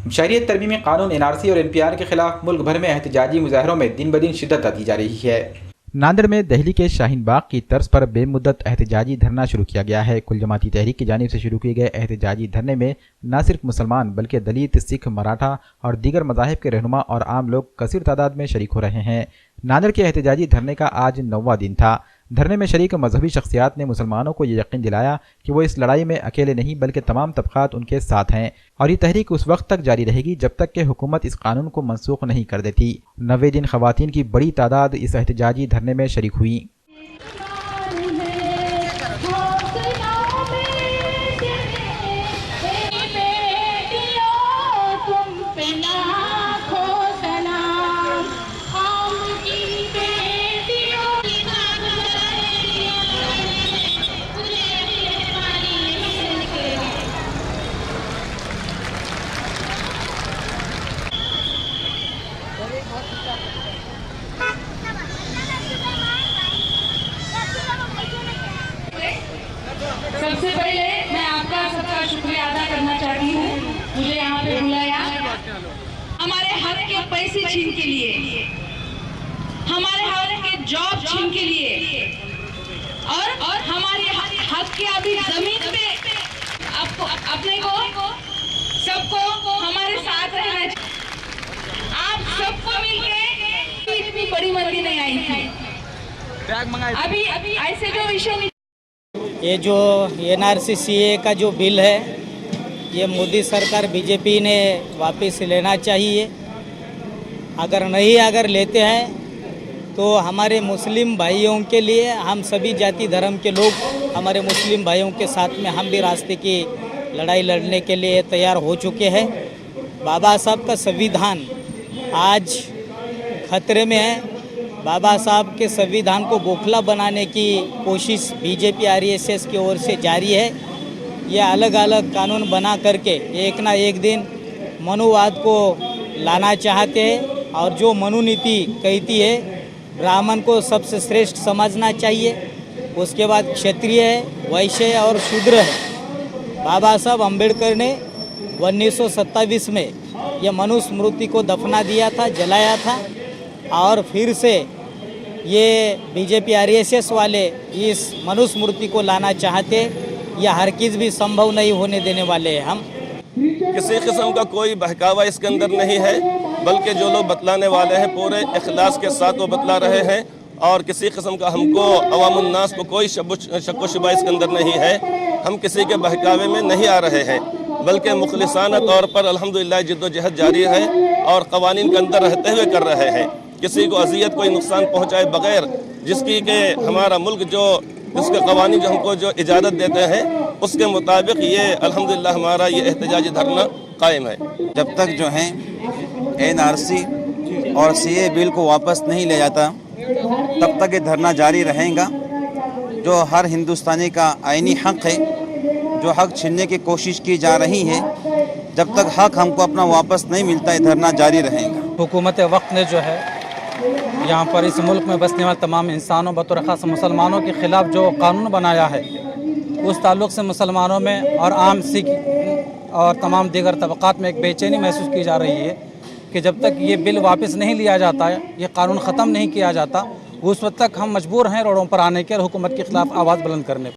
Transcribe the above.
शहरियत तरमीमी कानून NRC और NPR के खिलाफ मुल्क भर में एहतजाजी मुजाहरों में दिन ब दिन शिद्दत आती जा रही है। नांदेड़ में दिल्ली के शाहीन बाग की तर्ज पर बेमुद्दत एहतजाजी धरना शुरू किया गया है। कुल जमाती तहरीक की जानिब से शुरू किए गए एहतजाजी धरने में न सिर्फ मुसलमान बल्कि दलित, सिख, मराठा और दीगर मज़ाहिब के रहनुमा और आम लोग कसीर तादाद में शरीक हो रहे हैं। नांदेड़ के एहतजाजी धरने का आज 9वां दिन था। धरने में शरीक मजहबी शख्सियात ने मुसलमानों को ये यकीन दिलाया कि वो इस लड़ाई में अकेले नहीं बल्कि तमाम तबकात उनके साथ हैं और ये तहरीक उस वक्त तक जारी रहेगी जब तक कि हुकूमत इस कानून को मनसूख नहीं कर देती। 90 दिन खवातीन की बड़ी तादाद इस एहतजाजी धरने में शरीक हुई। सबसे पहले मैं आपका सबका शुक्रिया अदा करना चाहती हूँ, मुझे यहाँ पे बुलाया। हमारे हक के पैसे छीन के लिए, हमारे हक के जॉब छीन के लिए और हमारे हक के अभी जमीन पे आपको अपने को सबको हमारे साथ रहना चाहिए। आप सबको मिलके इतनी बड़ी मंदी नहीं आई थी। अभी ऐसे जो विषय ये जो NRC CA का जो बिल है ये मोदी सरकार बीजेपी ने वापस लेना चाहिए। अगर लेते हैं तो हमारे मुस्लिम भाइयों के लिए, हम सभी जाति धर्म के लोग हमारे मुस्लिम भाइयों के साथ में हम भी रास्ते की लड़ाई लड़ने के लिए तैयार हो चुके हैं। बाबा साहब का संविधान आज खतरे में है। बाबा साहब के संविधान को बोखला बनाने की कोशिश बीजेपी RSS की ओर से जारी है। ये अलग अलग कानून बना करके एक ना एक दिन मनुवाद को लाना चाहते हैं और जो मनुनीति कहती है ब्राह्मण को सबसे श्रेष्ठ समझना चाहिए, उसके बाद क्षत्रिय है, वैश्य है और शूद्र है। बाबा साहब अम्बेडकर ने 1927 में यह मनुस्मृति को दफना दिया था, जलाया था और फिर से ये बीजेपी RSS वाले इस मनुस्मृति को लाना चाहते। यह हरगिज़ भी संभव नहीं होने देने वाले हैं। हम किसी किस्म का कोई बहकावा इसके अंदर नहीं है, बल्कि जो लोग बतलाने वाले हैं पूरे इखलास के साथ वो बतला रहे हैं और किसी किस्म का हमको अवामुन नास को कोई शक शुबा इसके अंदर नहीं है। हम किसी के बहकावे में नहीं आ रहे हैं, बल्कि मुखलिसाना तौर पर अल्हम्दुलिल्लाह जिद्दोजहद जारी है और क़वानीन के अंदर रहते हुए कर रहे हैं। किसी को अजियत, कोई नुकसान पहुंचाए बगैर, जिसकी के हमारा मुल्क जो उसके क़वानीन जो हमको जो इजाज़त देते हैं उसके मुताबिक ये अल्हम्दुलिल्लाह हमारा ये एहतजाजी धरना कायम है। जब तक जो है NRC और CA बिल को वापस नहीं ले जाता तब तक ये धरना जारी रहेगा। जो हर हिंदुस्तानी का आईनी हक़ है, जो हक़ छीनने की कोशिश की जा रही है, जब तक हक़ हमको अपना वापस नहीं मिलता है धरना जारी रहेगा। हुकूमत वक्त ने जो है यहाँ पर इस मुल्क में बसने वाले तमाम इंसानों बतौर ख़ास मुसलमानों के ख़िलाफ़ जो कानून बनाया है उस ताल्लुक़ से मुसलमानों में और आम सिख और तमाम दीगर तबक़ात में एक बेचैनी महसूस की जा रही है कि जब तक ये बिल वापस नहीं लिया जाता है, ये कानून ख़त्म नहीं किया जाता, उस वक्त तक हम मजबूर हैं रोडों पर आने के और हुकूमत के ख़िलाफ़ आवाज़ बुलंद करने।